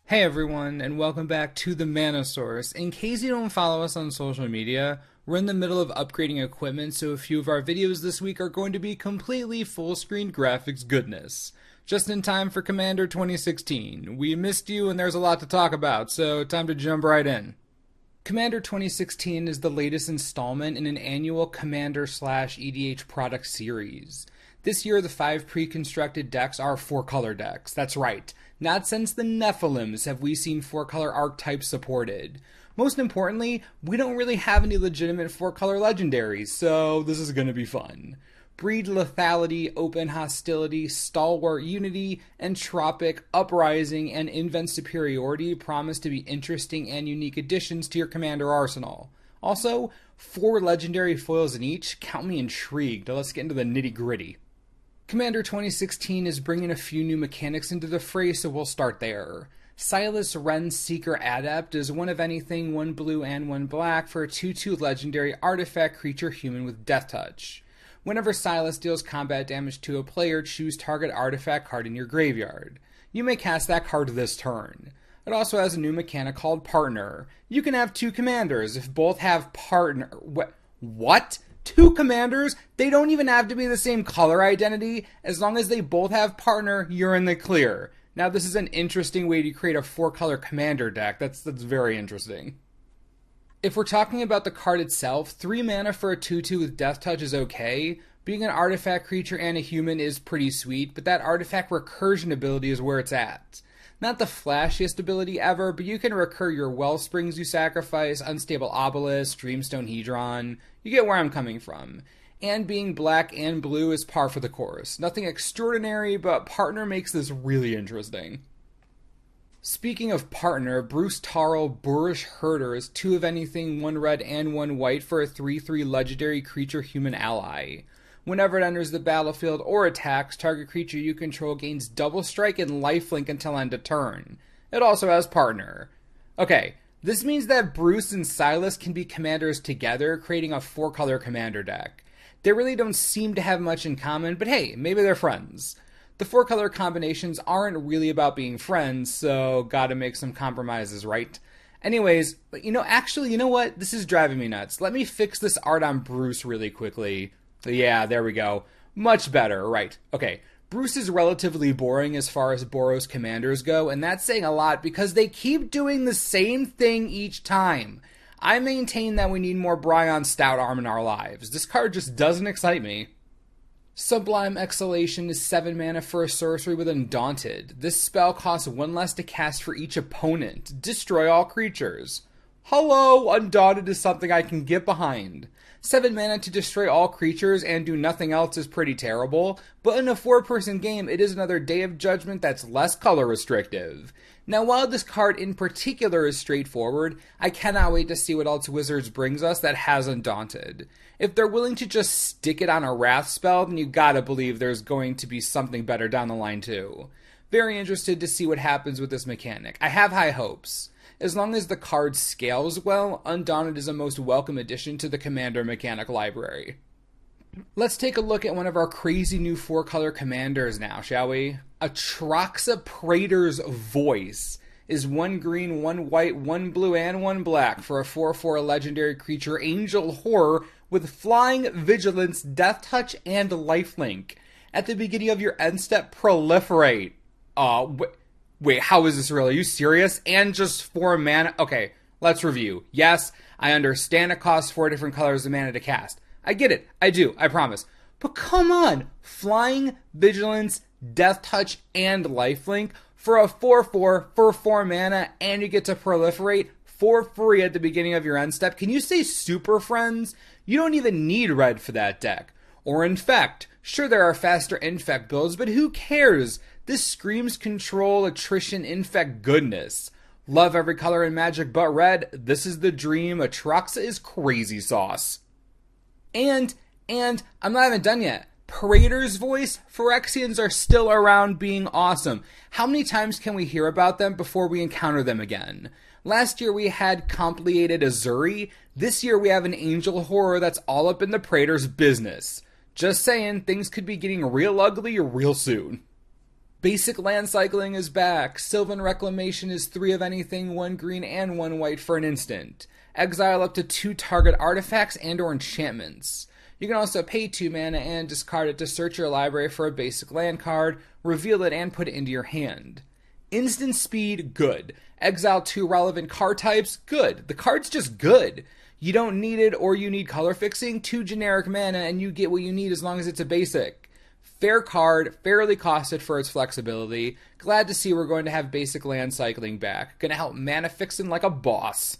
Hey everyone, and welcome back to the Mana Source. In case you don't follow us on social media, we're in the middle of upgrading equipment, so a few of our videos this week are going to be completely full-screen graphics goodness. Just in time for Commander 2016. We missed you and there's a lot to talk about, so time to jump right in. Commander 2016 is the latest installment in an annual Commander/EDH product series. This year, the 5 pre-constructed decks are 4-color decks. That's right. Not since the Nephilims have we seen 4-color archetypes supported. Most importantly, we don't really have any legitimate 4-color legendaries, so this is gonna be fun. Breed Lethality, Open Hostility, Stalwart Unity, Entropic, Uprising, and Invent Superiority promise to be interesting and unique additions to your Commander arsenal. Also, 4 legendary foils in each? Count me intrigued. Let's get into the nitty-gritty. Commander 2016 is bringing a few new mechanics into the fray, so we'll start there. Silas Wren's Seeker Adept is one of anything, 1 blue and 1 black for a 2/2 legendary artifact creature human with Death Touch. Whenever Silas deals combat damage to a player, choose target artifact card in your graveyard. You may cast that card this turn. It also has a new mechanic called Partner. You can have 2 commanders if both have partner. What? 2 commanders? They don't even have to be the same color identity. As long as they both have Partner, you're in the clear. Now this is an interesting way to create a 4-color commander deck. That's very interesting. If we're talking about the card itself, 3 mana for a 2/2 with Death Touch is okay. Being an artifact creature and a human is pretty sweet, but that artifact recursion ability is where it's at. Not the flashiest ability ever, but you can recur your Wellsprings you sacrifice, Unstable Obelisk, Dreamstone Hedron. You get where I'm coming from. And being black and blue is par for the course. Nothing extraordinary, but Partner makes this really interesting. Speaking of Partner, Bruce Tarl Boorish Herder is 2 of anything, 1 red and 1 white for a 3/3 legendary creature human ally. Whenever it enters the battlefield or attacks, target creature you control gains double strike and lifelink until end of turn. It also has Partner. Okay, this means that Bruce and Silas can be commanders together, creating a 4-color commander deck. They really don't seem to have much in common, but hey, maybe they're friends. The 4-color combinations aren't really about being friends, so gotta make some compromises, right? Anyways, you know what? This is driving me nuts. Let me fix this art on Bruce really quickly. Yeah, there we go. Much better, right. Okay, Bruce is relatively boring as far as Boros commanders go, and that's saying a lot because they keep doing the same thing each time. I maintain that we need more Bryon Stout Arm in our lives. This card just doesn't excite me. Sublime Exhalation is 7 mana for a sorcery with Undaunted. This spell costs 1 less to cast for each opponent. Destroy all creatures. Hello, Undaunted is something I can get behind. 7 mana to destroy all creatures and do nothing else is pretty terrible, but in a 4-person game, it is another Day of Judgment that's less color restrictive. Now, while this card in particular is straightforward, I cannot wait to see what else Wizards brings us that has Undaunted. If they're willing to just stick it on a Wrath spell, then you gotta believe there's going to be something better down the line too. Very interested to see what happens with this mechanic. I have high hopes. As long as the card scales well, Undaunted is a most welcome addition to the Commander mechanic library. Let's take a look at one of our crazy new 4-color commanders now, shall we? Atraxa Praetors Voice is 1 green, 1 white, 1 blue, and 1 black for a 4/4 legendary creature Angel Horror with Flying, Vigilance, Death Touch, and Lifelink. At the beginning of your end step, proliferate. Wait, how is this real? Are you serious? And just 4 mana? Okay, let's review. Yes, I understand it costs 4 different colors of mana to cast. I get it. I do. I promise. But come on! Flying, Vigilance, Death Touch, and Lifelink for a 4/4 for 4 mana, and you get to proliferate for free at the beginning of your end step. Can you say super friends? You don't even need red for that deck. Or Infect. Sure, there are faster Infect builds, but who cares? This screams control, attrition, Infect goodness. Love every color in Magic but red. This is the dream. Atraxa is crazy sauce. And I'm not even done yet. Praetors Voice, Phyrexians are still around being awesome. How many times can we hear about them before we encounter them again? Last year we had Complicated Azuri. This year we have an Angel Horror that's all up in the Praetors business. Just saying, things could be getting real ugly real soon. Basic land cycling is back. Sylvan Reclamation is 3 of anything, 1 green and 1 white for an instant. Exile up to 2 target artifacts and or enchantments. You can also pay 2 mana and discard it to search your library for a basic land card, reveal it, and put it into your hand. Instant speed, good. Exile 2 relevant card types, good. The card's just good. You don't need it or you need color fixing, 2 generic mana and you get what you need as long as it's a basic. Fair card, fairly costed for its flexibility. Glad to see we're going to have basic land cycling back. Gonna help mana fixin' like a boss.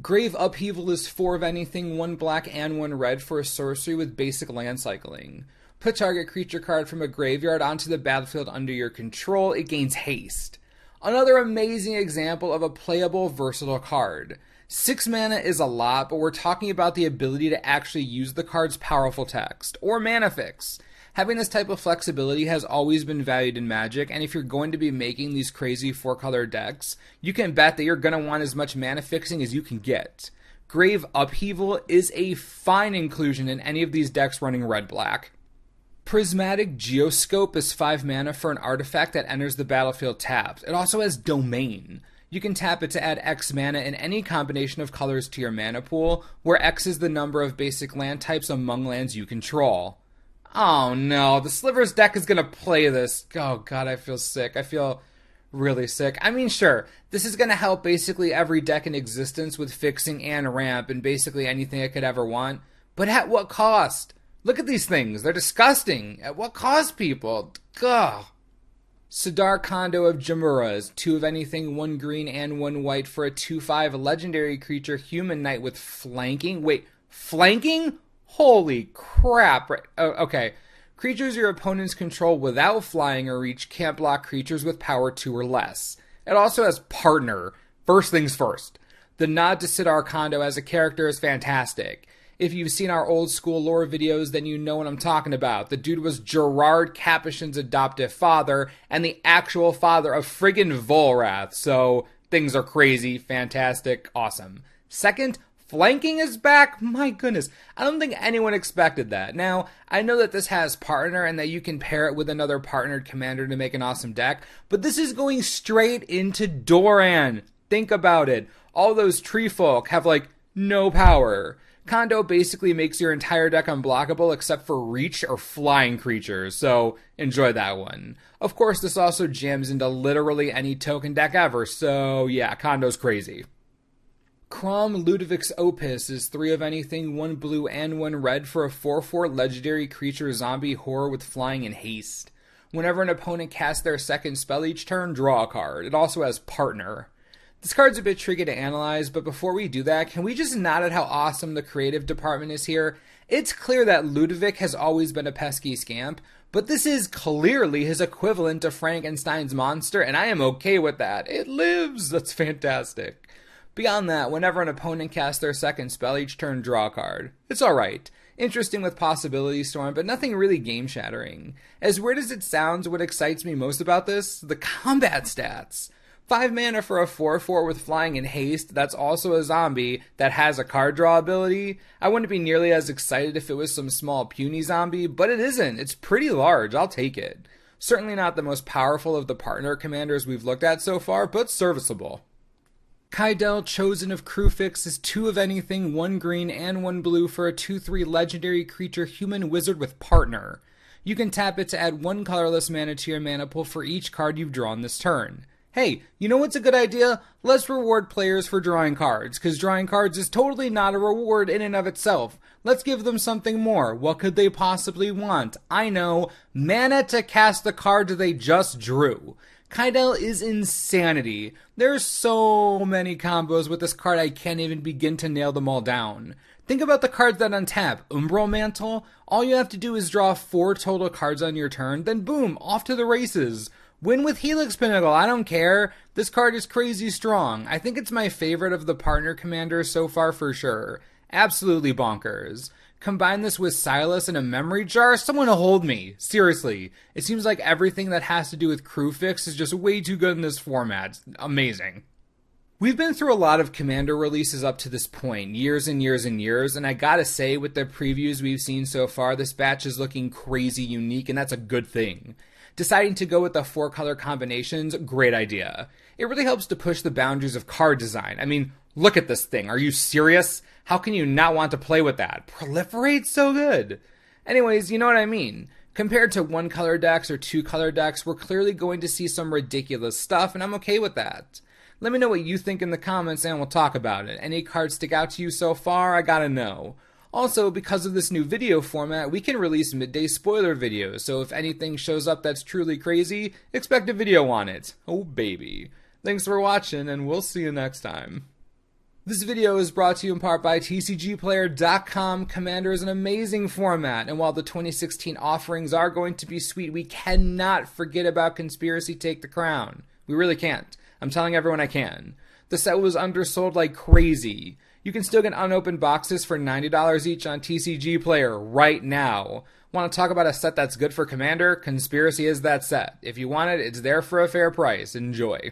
Grave Upheaval is 4 of anything, 1 black and 1 red for a sorcery with basic land cycling. Put target creature card from a graveyard onto the battlefield under your control. It gains haste. Another amazing example of a playable, versatile card. 6 mana is a lot, but we're talking about the ability to actually use the card's powerful text, or mana fix. Having this type of flexibility has always been valued in Magic, and if you're going to be making these crazy 4-color decks, you can bet that you're going to want as much mana fixing as you can get. Grave Upheaval is a fine inclusion in any of these decks running red-black. Prismatic Geoscope is 5 mana for an artifact that enters the battlefield tapped. It also has Domain. You can tap it to add X mana in any combination of colors to your mana pool, where X is the number of basic land types among lands you control. Oh no, the Slivers deck is gonna play this. Oh god, I feel sick. I feel really sick. I mean, sure, this is gonna help basically every deck in existence with fixing and ramp and basically anything it could ever want. But at what cost? Look at these things. They're disgusting. At what cost, people? Gah. Sidar Kondo of Jamuraa is 2 of anything, 1 green and 1 white for a 2/5 legendary creature human knight with flanking. Wait, flanking? Holy crap. Okay. Creatures your opponents control without flying or reach can't block creatures with power 2 or less. It also has partner. First things first. The nod to Sidar Kondo as a character is fantastic. If you've seen our old school lore videos, then you know what I'm talking about. The dude was Gerard Capuchin's adoptive father and the actual father of friggin' Volrath. So things are crazy, fantastic, awesome. Second, flanking is back? My goodness, I don't think anyone expected that. Now, I know that this has partner and that you can pair it with another partnered commander to make an awesome deck, but this is going straight into Doran. Think about it. All those tree folk have like no power. Kondo basically makes your entire deck unblockable except for reach or flying creatures, so enjoy that one. Of course, this also jams into literally any token deck ever, so yeah, Kondo's crazy. Crom Ludevic's Opus is 3 of anything, 1 blue and 1 red for a 4/4 legendary creature zombie horror with flying and haste. Whenever an opponent casts their second spell each turn, draw a card. It also has partner. This card's a bit tricky to analyze, but before we do that, can we just nod at how awesome the creative department is here? It's clear that Ludevic has always been a pesky scamp, but this is clearly his equivalent to Frankenstein's monster, and I am okay with that. It lives! That's fantastic. Beyond that, whenever an opponent casts their second spell each turn, draw a card. It's alright. Interesting with Possibility Storm, but nothing really game-shattering. As weird as it sounds, what excites me most about this? The combat stats. 5 mana for a 4/4 with flying and haste, that's also a zombie that has a card draw ability. I wouldn't be nearly as excited if it was some small puny zombie, but it isn't. It's pretty large, I'll take it. Certainly not the most powerful of the partner commanders we've looked at so far, but serviceable. Kydele, Chosen of Kruphix, is 2 of anything, 1 green and 1 blue for a 2/3 legendary creature human wizard with partner. You can tap it to add 1 colorless mana to your mana pool for each card you've drawn this turn. Hey, you know what's a good idea? Let's reward players for drawing cards, because drawing cards is totally not a reward in and of itself. Let's give them something more. What could they possibly want? I know, mana to cast the card they just drew. Kydele is insanity. There's so many combos with this card I can't even begin to nail them all down. Think about the cards that untap. Umbral Mantle? All you have to do is draw 4 total cards on your turn, then boom, off to the races. Win with Helix Pinnacle, I don't care. This card is crazy strong. I think it's my favorite of the partner commanders so far for sure. Absolutely bonkers. Combine this with Silas and a memory jar, someone to hold me. Seriously. It seems like everything that has to do with Kruphix is just way too good in this format. It's amazing. We've been through a lot of Commander releases up to this point, years and years and years, and I gotta say, with the previews we've seen so far, this batch is looking crazy unique, and that's a good thing. Deciding to go with the 4 color combinations, great idea. It really helps to push the boundaries of card design. I mean, look at this thing. Are you serious? How can you not want to play with that? Proliferate's so good. Anyways, you know what I mean. Compared to 1 color decks or 2 color decks, we're clearly going to see some ridiculous stuff, and I'm okay with that. Let me know what you think in the comments and we'll talk about it. Any cards stick out to you so far? I gotta know. Also, because of this new video format, we can release midday spoiler videos, so if anything shows up that's truly crazy, expect a video on it. Oh baby. Thanks for watching, and we'll see you next time. This video is brought to you in part by TCGplayer.com. Commander is an amazing format, and while the 2016 offerings are going to be sweet, we cannot forget about Conspiracy Take the Crown. We really can't. I'm telling everyone I can. The set was undersold like crazy. You can still get unopened boxes for $90 each on TCG Player right now. Want to talk about a set that's good for Commander? Conspiracy is that set. If you want it, it's there for a fair price. Enjoy.